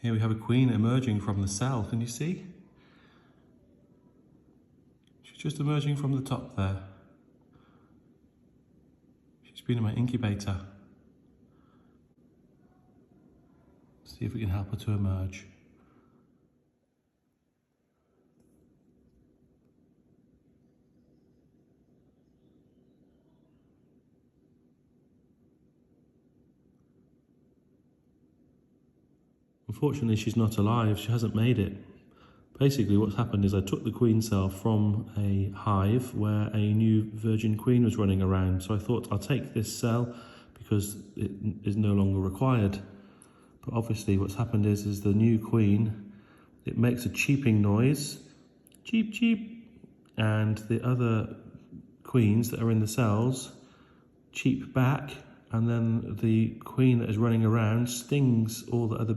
Here we have a queen emerging from the cell. Can you see? She's just emerging from the top there. She's been in my incubator. See if we can help her to emerge. Unfortunately, she's not alive. She hasn't made it. Basically, what's happened is I took the queen cell from a hive where a new virgin queen was running around. So I thought I'll take this cell because it is no longer required. But obviously what's happened is the new queen, it makes a cheeping noise, cheep, cheep. And the other queens that are in the cells cheep back. And then the queen that is running around stings all the other